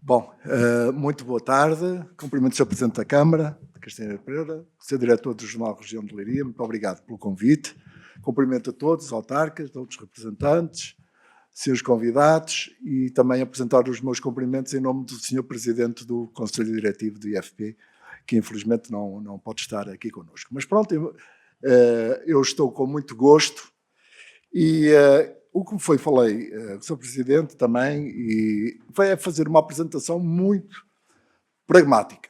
Bom, muito boa tarde. Cumprimento o Sr. Presidente da Câmara, Castanheira Pereira, Sr. Diretor do Jornal Região de Leiria, muito obrigado pelo convite. Cumprimento a todos, os autarcas, outros representantes, seus convidados e também apresentar os meus cumprimentos em nome do Sr. Presidente do Conselho Diretivo do IFP, que infelizmente não pode estar aqui connosco. Mas pronto, eu estou com muito gosto e o que falei com o Sr. Presidente também, e vai fazer uma apresentação muito pragmática.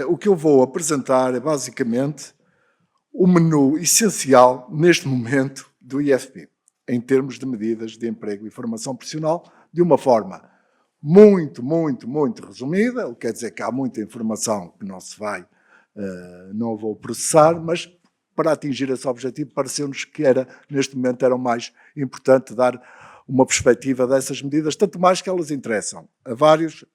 O que eu vou apresentar é basicamente o menu essencial neste momento do IFP, em termos de medidas de emprego e formação profissional, de uma forma muito resumida, o que quer dizer que há muita informação que não vou processar, mas para atingir esse objetivo pareceu-nos que neste momento era o mais importante dar uma perspectiva dessas medidas, tanto mais que elas interessam a vários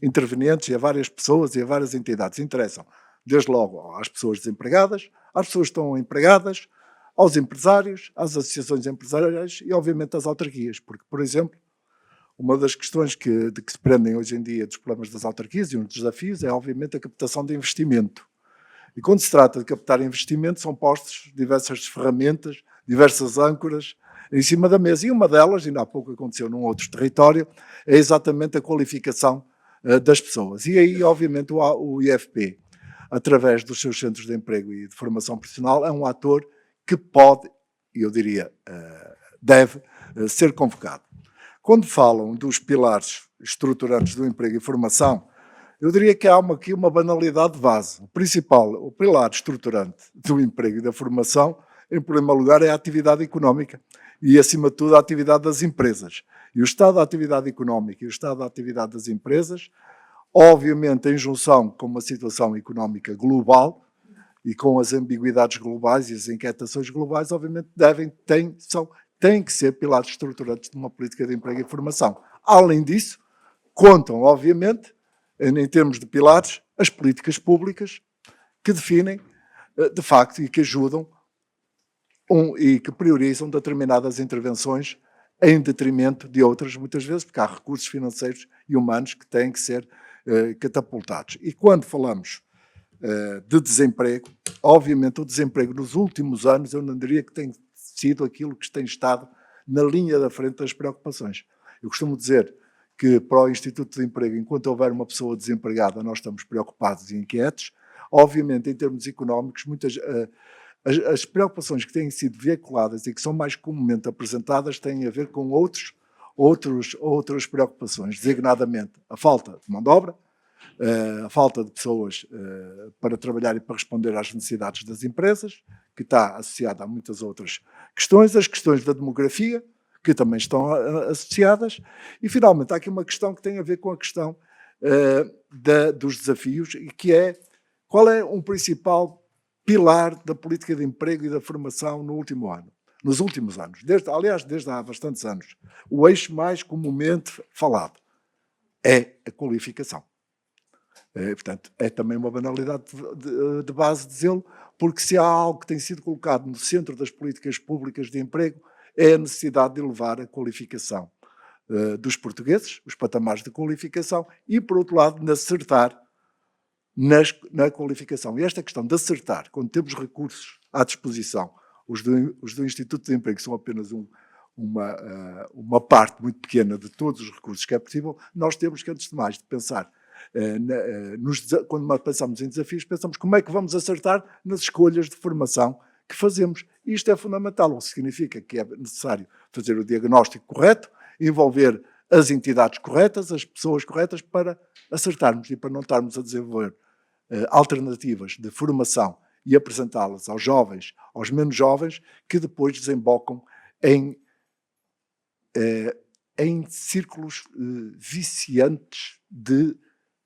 intervenientes e a várias pessoas e a várias entidades. Interessam, desde logo, às pessoas desempregadas, às pessoas que estão empregadas, aos empresários, às associações empresariais e, obviamente, às autarquias. Porque, por exemplo, uma das questões que se prendem hoje em dia dos problemas das autarquias e um dos desafios é, obviamente, a captação de investimento. E quando se trata de captar investimento, são postos diversas ferramentas, diversas âncoras em cima da mesa. E uma delas, ainda há pouco aconteceu num outro território, é exatamente a qualificação das pessoas. E aí, obviamente, o IFP, através dos seus centros de emprego e de formação profissional, é um ator que pode, eu diria, deve ser convocado. Quando falam dos pilares estruturantes do emprego e formação, eu diria que há aqui uma banalidade de base. O pilar estruturante do emprego e da formação, em primeiro lugar, é a atividade económica e, acima de tudo, a atividade das empresas. E o estado da atividade económica e o estado da atividade das empresas, obviamente em junção com uma situação económica global e com as ambiguidades globais e as inquietações globais, obviamente têm que ser pilares estruturantes de uma política de emprego e formação. Além disso, contam, obviamente, em termos de pilares, as políticas públicas que definem, de facto, e que ajudam e que priorizam determinadas intervenções em detrimento de outras, muitas vezes, porque há recursos financeiros e humanos que têm que ser catapultados. E quando falamos de desemprego, obviamente o desemprego nos últimos anos, eu não diria que tem sido aquilo que tem estado na linha da frente das preocupações. Eu costumo dizer que para o Instituto de Emprego, enquanto houver uma pessoa desempregada, nós estamos preocupados e inquietos. Obviamente, em termos económicos, as preocupações que têm sido veiculadas e que são mais comumente apresentadas têm a ver com outras preocupações, designadamente a falta de mão de obra, a falta de pessoas para trabalhar e para responder às necessidades das empresas, que está associada a muitas outras questões, as questões da demografia, que também estão associadas, e finalmente há aqui uma questão que tem a ver com a questão dos desafios, e que é qual é um principal pilar da política de emprego e da formação nos últimos anos, desde há bastantes anos. O eixo mais comumente falado é a qualificação. Portanto, é também uma banalidade de base dizê-lo, porque se há algo que tem sido colocado no centro das políticas públicas de emprego, é a necessidade de elevar a qualificação dos portugueses, os patamares de qualificação, e, por outro lado, de acertar na qualificação. E esta questão de acertar, quando temos recursos à disposição, os do Instituto de Emprego são apenas uma parte muito pequena de todos os recursos que é possível, nós temos que, antes de mais, de pensar, quando pensamos em desafios, pensamos como é que vamos acertar nas escolhas de formação que fazemos. E isto é fundamental, o que significa que é necessário fazer o diagnóstico correto, envolver as entidades corretas, as pessoas corretas, para acertarmos e para não estarmos a desenvolver alternativas de formação e apresentá-las aos jovens, aos menos jovens, que depois desembocam em círculos viciantes de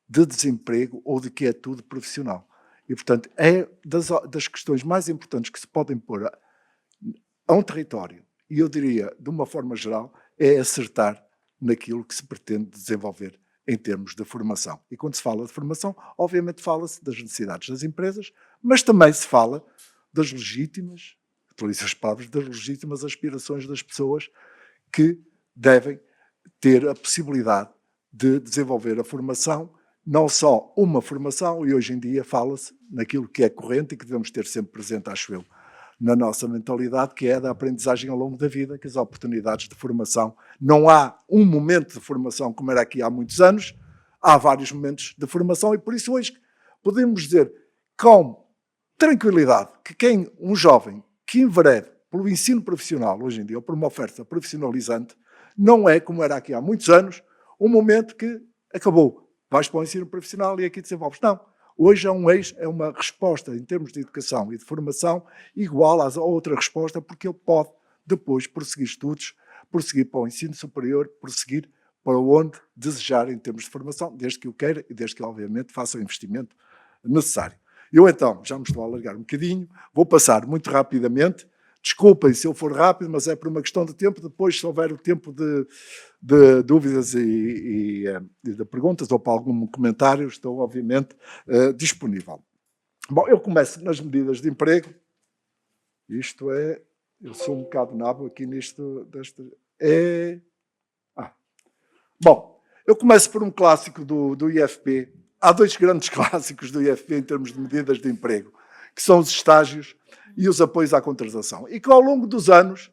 desemprego ou de quietude profissional. E, portanto, é das questões mais importantes que se podem pôr a um território, e eu diria, de uma forma geral, é acertar naquilo que se pretende desenvolver em termos de formação. E quando se fala de formação, obviamente fala-se das necessidades das empresas, mas também se fala das legítimas, utilizo as palavras, das legítimas aspirações das pessoas que devem ter a possibilidade de desenvolver a formação, não só uma formação, e hoje em dia fala-se naquilo que é corrente e que devemos ter sempre presente, acho eu, na nossa mentalidade, que é da aprendizagem ao longo da vida, que as oportunidades de formação, não há um momento de formação como era aqui há muitos anos, há vários momentos de formação e por isso hoje podemos dizer com tranquilidade que um jovem que enverede pelo ensino profissional hoje em dia, ou por uma oferta profissionalizante, não é como era aqui há muitos anos, um momento que acabou, vais para o ensino profissional e aqui desenvolves. Não. Hoje é uma resposta em termos de educação e de formação igual à outra resposta, porque ele pode depois prosseguir estudos, prosseguir para o ensino superior, prosseguir para onde desejar em termos de formação, desde que o queira e desde que, obviamente, faça o investimento necessário. Eu, então, já me estou a alargar um bocadinho, vou passar muito rapidamente. Desculpem se eu for rápido, mas é por uma questão de tempo. Depois, se houver o tempo de dúvidas e de perguntas ou para algum comentário, estou, obviamente, disponível. Bom, eu começo nas medidas de emprego. Isto é... Eu sou um bocado nabo aqui nisto. Bom, eu começo por um clássico do IFP. Há dois grandes clássicos do IFP em termos de medidas de emprego, que são os estágios e os apoios à contratação. E que ao longo dos anos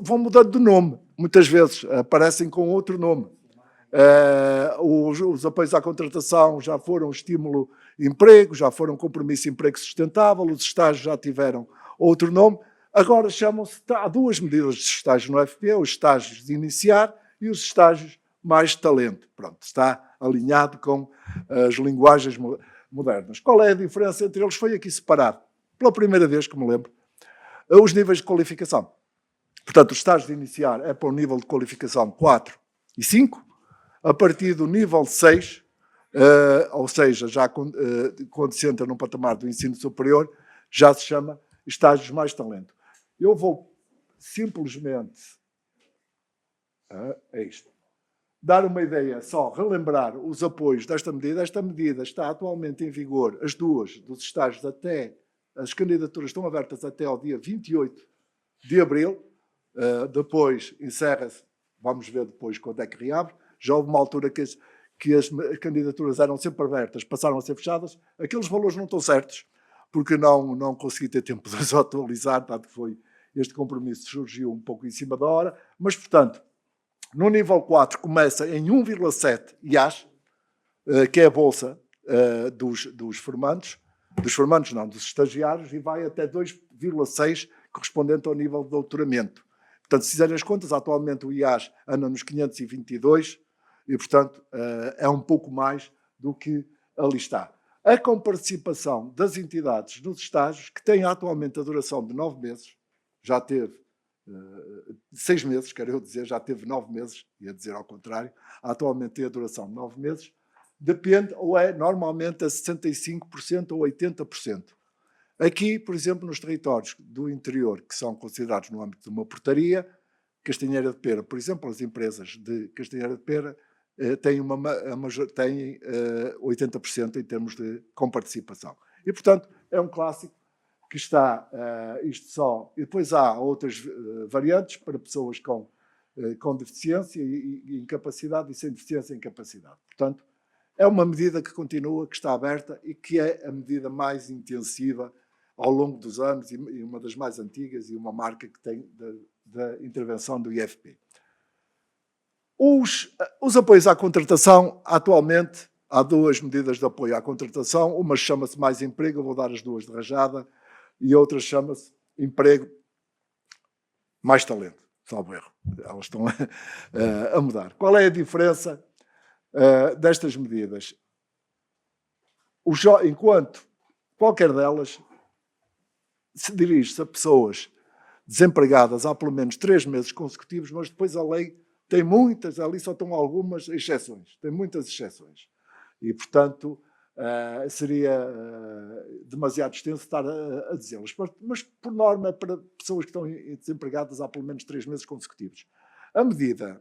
vão mudando de nome. Muitas vezes aparecem com outro nome. Os apoios à contratação já foram estímulo emprego, já foram compromisso emprego sustentável, os estágios já tiveram outro nome. Agora há duas medidas de estágio no IFP, os estágios de iniciar e os estágios mais talento. Pronto, está alinhado com as linguagens modernas. Qual é a diferença entre eles? Foi aqui separado, pela primeira vez que me lembro, os níveis de qualificação. Portanto, o estágio de iniciar é para o nível de qualificação 4 e 5, a partir do nível 6, ou seja, já quando se entra num patamar do ensino superior, já se chama estágios mais talento. Eu vou simplesmente... é isto. Dar uma ideia, só relembrar os apoios desta medida. Esta medida está atualmente em vigor, as duas, dos estágios as candidaturas estão abertas até ao dia 28 de abril, depois encerra-se, vamos ver depois quando é que reabre. Já houve uma altura que as candidaturas eram sempre abertas, passaram a ser fechadas, aqueles valores não estão certos, porque não consegui ter tempo de os atualizar, tanto que este compromisso surgiu um pouco em cima da hora, mas, portanto, no nível 4 começa em 1,7 IAS, que é a bolsa dos formandos, dos estagiários, e vai até 2,6, correspondente ao nível de doutoramento. Portanto, se fizerem as contas, atualmente o IAS anda nos 522 e, portanto, é um pouco mais do que ali está. A comparticipação das entidades nos estágios, que tem atualmente a duração de 9 meses, já teve 6 meses, quero eu dizer, já teve 9 meses, ia dizer ao contrário, atualmente tem a duração de 9 meses, depende ou é normalmente a 65% ou 80%. Aqui, por exemplo, nos territórios do interior, que são considerados no âmbito de uma portaria, Castanheira de Pera, por exemplo, as empresas de Castanheira de Pera têm 80% em termos de comparticipação. E, portanto, é um clássico que está isto só. E depois há outras variantes para pessoas com deficiência e incapacidade e sem deficiência e incapacidade. Portanto, é uma medida que continua, que está aberta e que é a medida mais intensiva ao longo dos anos e uma das mais antigas e uma marca que tem da intervenção do IFP. Os apoios à contratação, atualmente, há duas medidas de apoio à contratação. Uma chama-se Mais Emprego, eu vou dar as duas de rajada, e outra chama-se Emprego Mais Talento, salvo erro. Elas estão a mudar. Qual é a diferença destas medidas? Enquanto qualquer delas se dirige-se a pessoas desempregadas há pelo menos 3 meses consecutivos, mas depois a lei tem muitas, ali só estão algumas exceções, tem muitas exceções. E, portanto, seria demasiado extenso estar a dizê-las. Mas, por norma, é para pessoas que estão desempregadas há pelo menos 3 meses consecutivos. A medida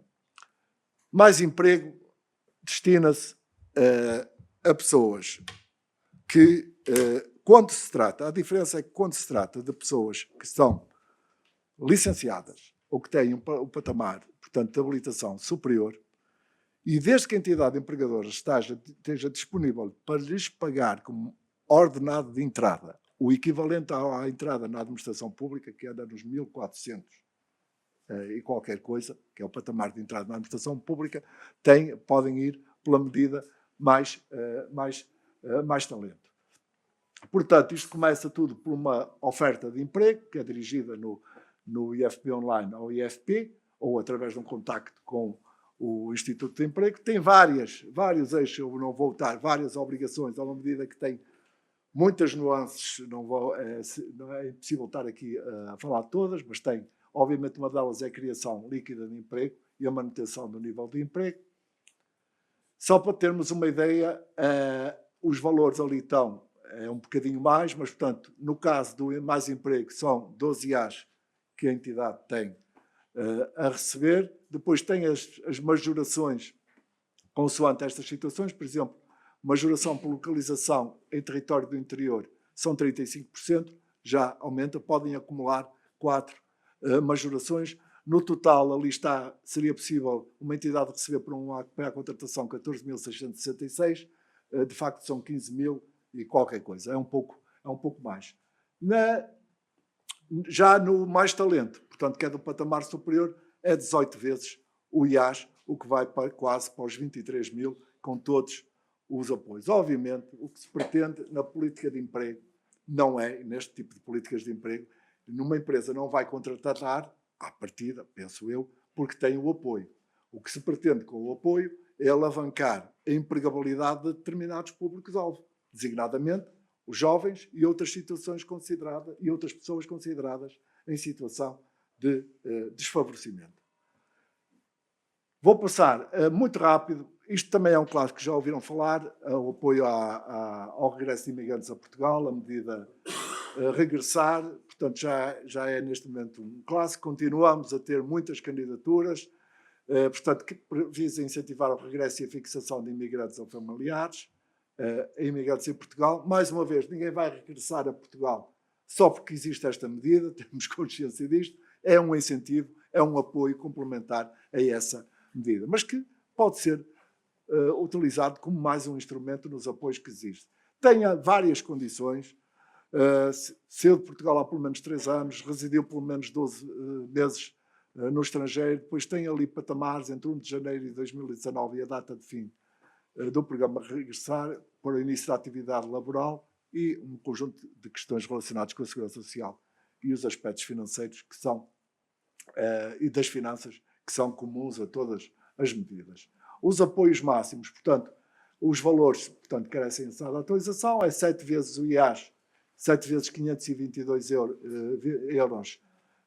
Mais Emprego destina-se a pessoas que, quando se trata, a diferença é que quando se trata de pessoas que são licenciadas ou que têm um patamar, portanto, de habilitação superior, e desde que a entidade empregadora esteja disponível para lhes pagar como ordenado de entrada o equivalente à entrada na administração pública, que anda nos 1.400 e qualquer coisa, que é o patamar de entrada na administração pública, podem ir pela medida mais talento. Portanto, isto começa tudo por uma oferta de emprego, que é dirigida no IFP Online ao IFP, ou através de um contacto com o Instituto de Emprego. Tem vários eixos, eu não vou dar várias obrigações, a uma medida que tem muitas nuances, não é impossível estar aqui a falar de todas, mas tem, obviamente, uma delas é a criação líquida de emprego e a manutenção do nível de emprego. Só para termos uma ideia, os valores ali estão um bocadinho mais, mas, portanto, no caso do Mais Emprego, são 12 As que a entidade tem a receber. Depois tem as majorações consoante estas situações, por exemplo, majoração por localização em território do interior são 35%, já aumenta, podem acumular 4 majorações. No total, ali seria possível uma entidade receber para a contratação 14.666, de facto são 15.000 e qualquer coisa, é um pouco mais. Já no Mais Talento, portanto, que é do patamar superior, é 18 vezes o IAS, o que vai quase para os 23.000, com todos os apoios. Obviamente, o que se pretende na política de emprego não é, neste tipo de políticas de emprego, numa empresa não vai contratar, à partida, penso eu, porque tem o apoio. O que se pretende com o apoio é alavancar a empregabilidade de determinados públicos-alvo, designadamente os jovens e outras situações consideradas e outras pessoas consideradas em situação de desfavorecimento. Vou passar muito rápido. Isto também é um clássico que já ouviram falar, o apoio ao regresso de imigrantes a Portugal, a medida regressar, portanto já é neste momento um clássico. Continuamos a ter muitas candidaturas, portanto, que visa incentivar o regresso e a fixação de imigrantes ou familiares, a imigrantes em Portugal. Mais uma vez, ninguém vai regressar a Portugal só porque existe esta medida, temos consciência disto, é um incentivo, é um apoio complementar a essa medida, mas que pode ser utilizado como mais um instrumento nos apoios que existem. Tenha várias condições, saiu de Portugal há pelo menos 3 anos, residiu pelo menos 12 meses no estrangeiro, depois tem ali patamares entre 1 de janeiro de 2019 e a data de fim do programa Regressar, para o início da atividade laboral e um conjunto de questões relacionadas com a segurança social e os aspectos financeiros que são, e das finanças, que são comuns a todas as medidas. Os apoios máximos, portanto, os valores, portanto, carecem de atualização, é 7 vezes o IAS, 7 vezes 522 euros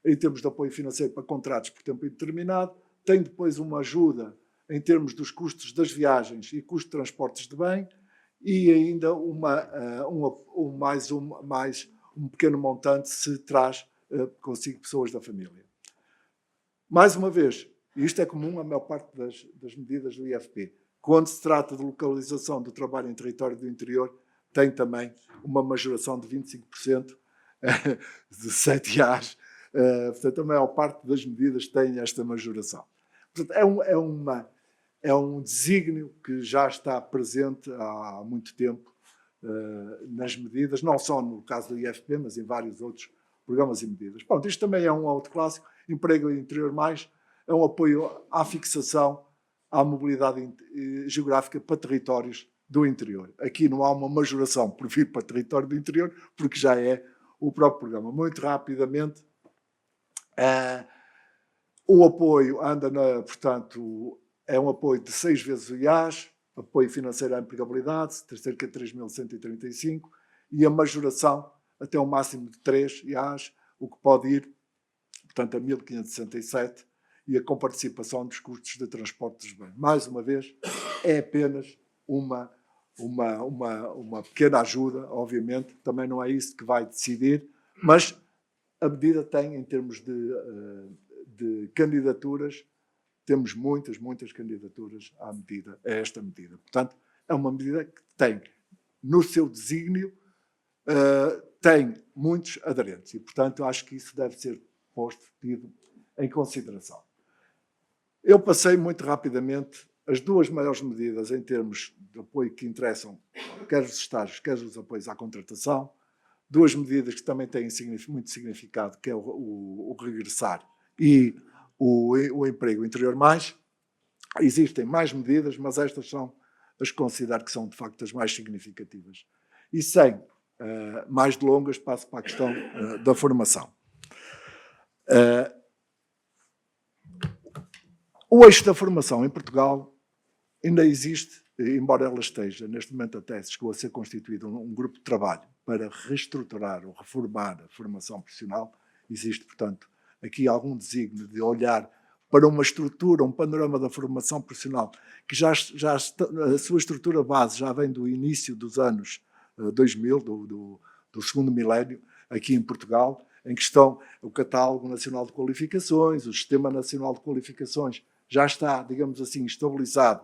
em termos de apoio financeiro para contratos por tempo indeterminado, tem depois uma ajuda em termos dos custos das viagens e custos de transportes de bem, e ainda mais um pequeno montante se traz consigo pessoas da família. Mais uma vez, isto é comum à maior parte das medidas do IFP. Quando se trata de localização do trabalho em território do interior, tem também uma majoração de 25% de 7 As. Portanto, a maior parte das medidas tem esta majoração. Portanto, é um desígnio que já está presente há muito tempo nas medidas, não só no caso do IFP, mas em vários outros programas e medidas. Pronto, isto também é um outro clássico. Emprego interior mais é um apoio à fixação, à mobilidade geográfica para territórios do interior. Aqui não há uma majoração por vir para território do interior, porque já é o próprio programa. Muito rapidamente, o apoio anda, portanto, é um apoio de 6 vezes o IAS, apoio financeiro à empregabilidade, cerca de 3.135, e a majoração até um máximo de 3 IAS, o que pode ir, portanto, a 1.567, e a comparticipação dos custos de transporte dos bens. Mais uma vez, é apenas uma pequena ajuda, obviamente, também não é isso que vai decidir, mas a medida tem, em termos de candidaturas, temos muitas candidaturas a esta medida. Portanto, é uma medida que tem, no seu desígnio, tem muitos aderentes e, portanto, acho que isso deve ser tido em consideração. Eu passei muito rapidamente as duas maiores medidas em termos de apoio que interessam, quer os estágios, quer os apoios à contratação, duas medidas que também têm muito significado, que é o regressar e o emprego interior mais. Existem mais medidas, mas estas são as que considero que são, de facto, as mais significativas. E sem mais delongas, passo para a questão da formação. O eixo da formação em Portugal ainda existe, embora ela esteja, neste momento até chegou a ser constituído um grupo de trabalho para reestruturar ou reformar a formação profissional. Existe, portanto, aqui algum desígnio de olhar para uma estrutura, um panorama da formação profissional, que já a sua estrutura base já vem do início dos anos 2000, do segundo milénio, aqui em Portugal, em que estão o Catálogo Nacional de Qualificações, o Sistema Nacional de Qualificações, já está, digamos assim, estabilizado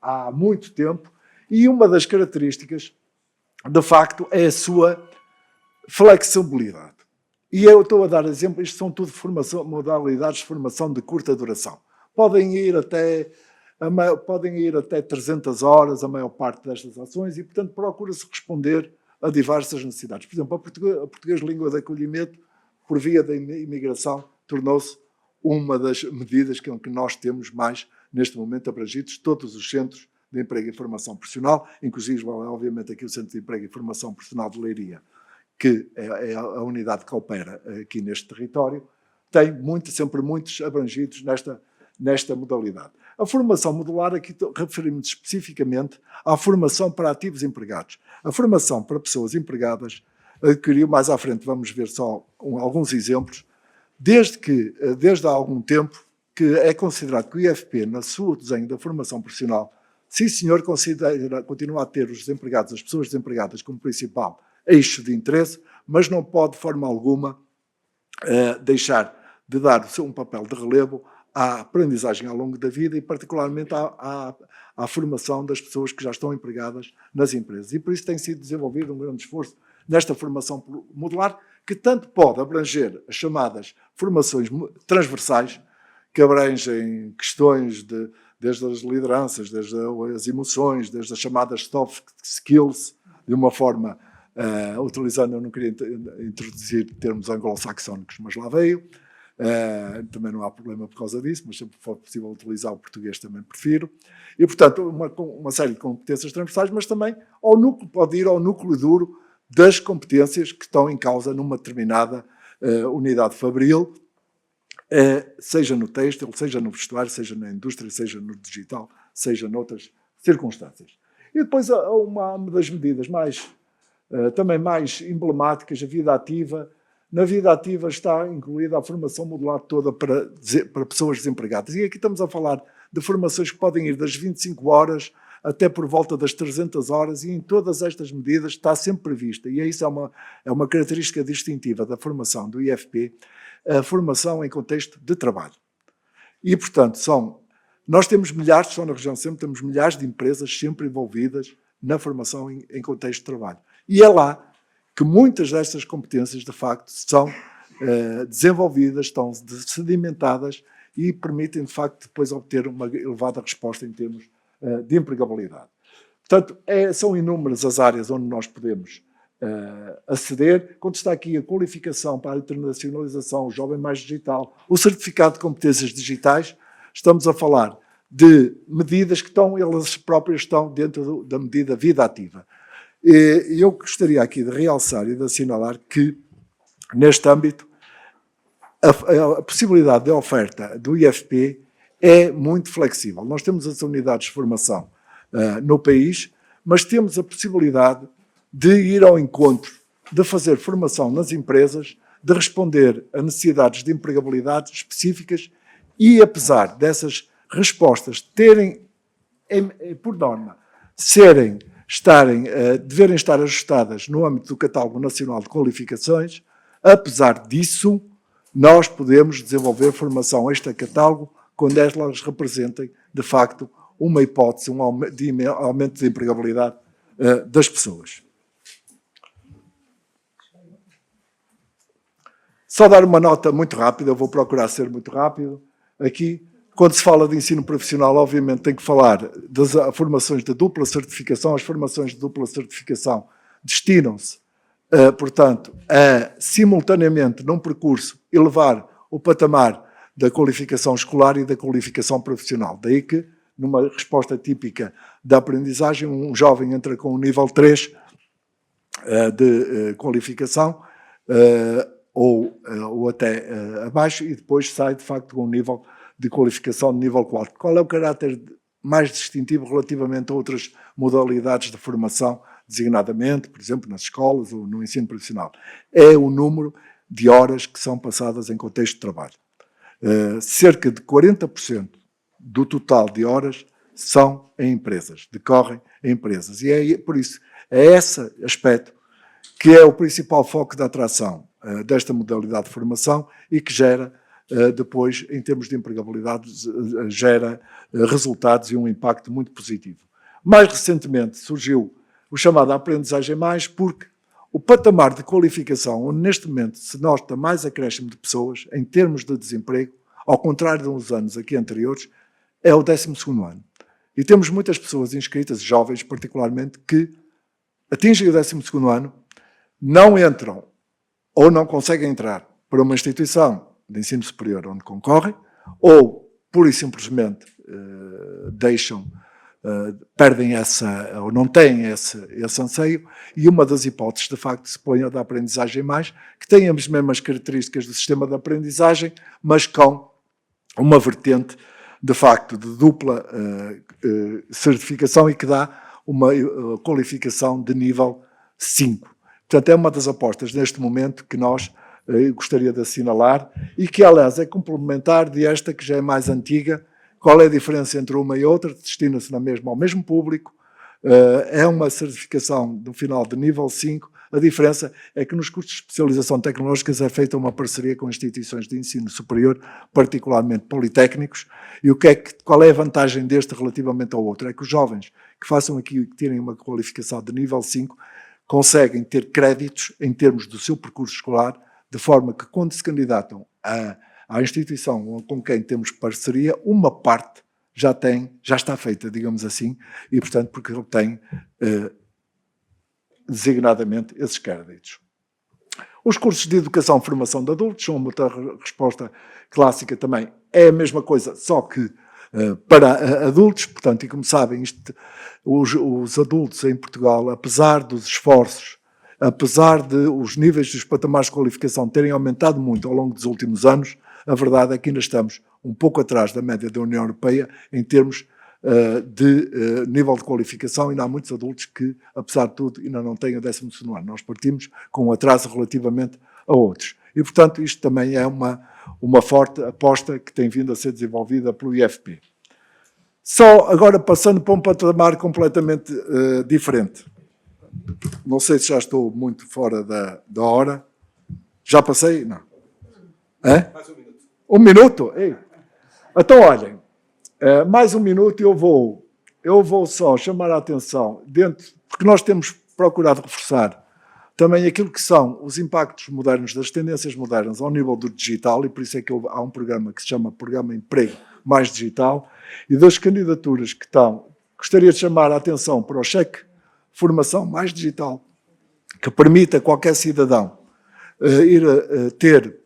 há muito tempo, e uma das características, de facto, é a sua flexibilidade. E eu estou a dar exemplo, isto são tudo modalidades de formação de curta duração. Podem ir até 300 horas, a maior parte destas ações, e, portanto, procura-se responder a diversas necessidades. Por exemplo, a português língua de acolhimento, por via da imigração, tornou-se uma das medidas que nós temos mais, neste momento, abrangidos todos os centros de emprego e formação profissional, inclusive, obviamente, aqui o Centro de Emprego e Formação Profissional de Leiria, que é a unidade que opera aqui neste território, tem sempre muitos abrangidos nesta modalidade. A formação modular, aqui referimos especificamente à formação para ativos empregados. A formação para pessoas empregadas adquiriu, mais à frente vamos ver só alguns exemplos, desde há algum tempo que é considerado que o IFP, no seu desenho da formação profissional, sim senhor, continua a ter os desempregados, as pessoas desempregadas como principal eixo de interesse, mas não pode de forma alguma deixar de dar um papel de relevo à aprendizagem ao longo da vida e particularmente à formação das pessoas que já estão empregadas nas empresas. E por isso tem sido desenvolvido um grande esforço nesta formação modular, que tanto pode abranger as chamadas formações transversais, que abrangem questões desde as lideranças, desde as emoções, desde as chamadas soft skills, de uma forma, utilizando, eu não queria introduzir termos anglo-saxónicos, mas lá veio, também não há problema por causa disso, mas sempre for possível utilizar o português também prefiro, e portanto uma série de competências transversais, mas também pode ir ao núcleo duro das competências que estão em causa numa determinada unidade fabril, seja no têxtil, seja no vestuário, seja na indústria, seja no digital, seja noutras circunstâncias. E depois há uma das medidas também mais emblemáticas, a vida ativa. Na vida ativa está incluída a formação modular toda para pessoas desempregadas. E aqui estamos a falar de formações que podem ir das 25 horas até por volta das 300 horas, e em todas estas medidas está sempre prevista, e isso é uma característica distintiva da formação do IFP, a formação em contexto de trabalho. E, portanto, nós temos milhares, só na região centro, temos milhares de empresas sempre envolvidas na formação em contexto de trabalho. E é lá que muitas destas competências, de facto, são desenvolvidas, estão sedimentadas e permitem, de facto, depois obter uma elevada resposta em termos de empregabilidade. Portanto, são inúmeras as áreas onde nós podemos aceder. Quando está aqui a qualificação para a internacionalização, o jovem mais digital, o certificado de competências digitais, estamos a falar de medidas que elas próprias estão dentro da medida vida ativa. E eu gostaria aqui de realçar e de assinalar que, neste âmbito, a possibilidade de oferta do IFP é muito flexível. Nós temos as unidades de formação no país, mas temos a possibilidade de ir ao encontro, de fazer formação nas empresas, de responder a necessidades de empregabilidade específicas e, apesar dessas respostas terem, por norma, deverem estar ajustadas no âmbito do Catálogo Nacional de Qualificações, apesar disso, nós podemos desenvolver formação extra-catálogo quando elas representem, de facto, uma hipótese, um aumento de empregabilidade das pessoas. Só dar uma nota muito rápida, eu vou procurar ser muito rápido. Aqui, Quando se fala de ensino profissional, obviamente tem que falar das formações de dupla certificação. As formações de dupla certificação destinam-se, portanto, a simultaneamente, num percurso, elevar o patamar da qualificação escolar e da qualificação profissional. Daí que, numa resposta típica da aprendizagem, um jovem entra com o nível 3 de qualificação, ou até abaixo, e depois sai, de facto, com um nível de qualificação de nível 4. Qual é o caráter mais distintivo relativamente a outras modalidades de formação, designadamente, por exemplo, nas escolas ou no ensino profissional? É o número de horas que são passadas em contexto de trabalho. Cerca de 40% do total de horas são em empresas, decorrem em empresas. E é por isso, é esse aspecto que é o principal foco da atração desta modalidade de formação e que gera, depois, em termos de empregabilidade, gera resultados e um impacto muito positivo. Mais recentemente surgiu o chamado aprendizagem mais, porque o patamar de qualificação, onde neste momento se nota mais acréscimo de pessoas em termos de desemprego, ao contrário de uns anos aqui anteriores, é o 12º ano. E temos muitas pessoas inscritas, jovens particularmente, que atingem o 12º ano, não entram ou não conseguem entrar para uma instituição de ensino superior onde concorrem, ou pura e simplesmente perdem ou não têm esse anseio, e uma das hipóteses, de facto, se põe a da aprendizagem mais, que tem as mesmas características do sistema de aprendizagem, mas com uma vertente, de facto, de dupla certificação e que dá uma qualificação de nível 5. Portanto, é uma das apostas neste momento que nós gostaria de assinalar e que, aliás, é complementar de esta que já é mais antiga. Qual é a diferença entre uma e outra? Destina-se na mesma ao mesmo público, é uma certificação no final de nível 5. A diferença é que nos cursos de especialização tecnológicas é feita uma parceria com instituições de ensino superior, particularmente politécnicos, e qual é a vantagem deste relativamente ao outro? É que os jovens que façam aqui e que tirem uma qualificação de nível 5 conseguem ter créditos em termos do seu percurso escolar, de forma que quando se candidatam à instituição com quem temos parceria, uma parte já está feita, digamos assim, e portanto porque ele tem designadamente esses créditos. Os cursos de educação e formação de adultos são uma resposta clássica também, é a mesma coisa, só que para adultos, portanto, e como sabem, os adultos em Portugal, apesar dos esforços, apesar de os níveis dos patamares de qualificação terem aumentado muito ao longo dos últimos anos, a verdade é que ainda estamos um pouco atrás da média da União Europeia em termos de nível de qualificação. Ainda há muitos adultos que, apesar de tudo, ainda não têm o 12º ano. Nós partimos com um atraso relativamente a outros. E, portanto, isto também é uma forte aposta que tem vindo a ser desenvolvida pelo IFP. Só agora passando para um patamar completamente diferente. Não sei se já estou muito fora da hora. Já passei? Não. É? Mais um minuto. Um minuto? Ei. Então, olhem, mais um minuto e eu vou só chamar a atenção, porque nós temos procurado reforçar também aquilo que são os impactos modernos, das tendências modernas ao nível do digital, e por isso é que há um programa que se chama Programa Emprego Mais Digital, e das candidaturas que estão, gostaria de chamar a atenção para o cheque Formação Mais Digital, que permite a qualquer cidadão ir ter,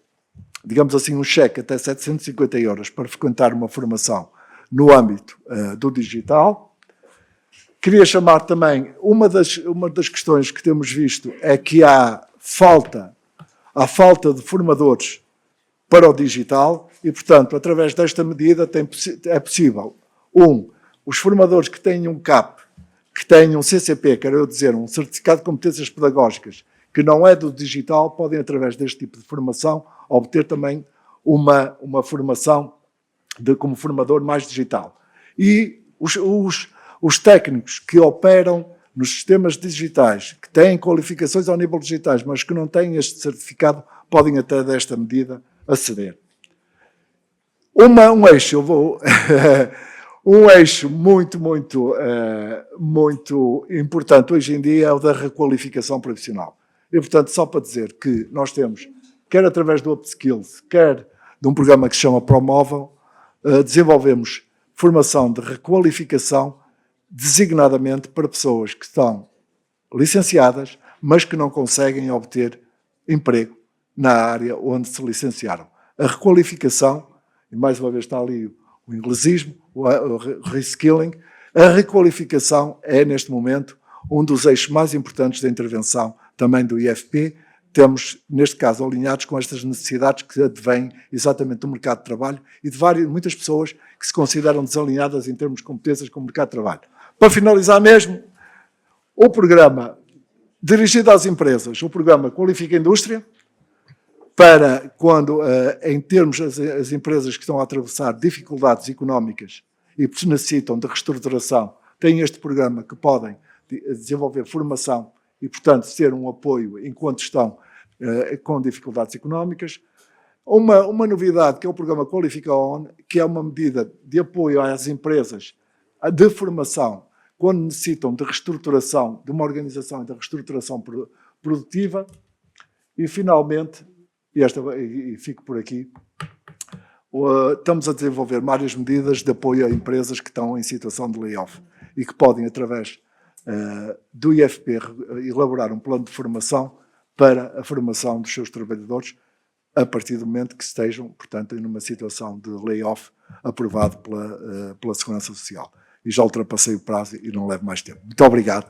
digamos assim, um cheque até 750 euros para frequentar uma formação no âmbito do digital. Queria chamar também, uma das questões que temos visto é que há falta de formadores para o digital e, portanto, através desta medida é possível, os formadores que tenham um CAP, que tenham um CCP, quero dizer, um Certificado de Competências Pedagógicas, que não é do digital, podem, através deste tipo de formação, obter também uma formação como formador mais digital. E os técnicos que operam nos sistemas digitais, que têm qualificações ao nível digitais, mas que não têm este certificado, podem até desta medida aceder. Um eixo, um eixo muito importante hoje em dia é o da requalificação profissional. E, portanto, só para dizer que nós temos, quer através do UpSkills, quer de um programa que se chama Promóvel, desenvolvemos formação de requalificação, designadamente para pessoas que estão licenciadas, mas que não conseguem obter emprego na área onde se licenciaram. A requalificação, e mais uma vez está ali o inglesismo, o reskilling, a requalificação é, neste momento, um dos eixos mais importantes da intervenção também do IFP. Temos, neste caso, alinhados com estas necessidades que advêm exatamente do mercado de trabalho e de muitas pessoas que se consideram desalinhadas em termos de competências com o mercado de trabalho. Para finalizar mesmo, o programa dirigido às empresas, o programa Qualifica a Indústria, para quando, em termos, as empresas que estão a atravessar dificuldades económicas e que necessitam de reestruturação, têm este programa que podem desenvolver formação e, portanto, ser um apoio enquanto estão com dificuldades económicas. Uma novidade que é o programa Qualifica On, que é uma medida de apoio às empresas de formação quando necessitam de reestruturação, de uma organização e de reestruturação produtiva. E, finalmente, e fico por aqui, estamos a desenvolver várias medidas de apoio a empresas que estão em situação de layoff e que podem, através do IFP, elaborar um plano de formação para a formação dos seus trabalhadores a partir do momento que estejam, portanto, numa situação de layoff aprovado pela Segurança Social. E já ultrapassei o prazo e não levo mais tempo. Muito obrigado.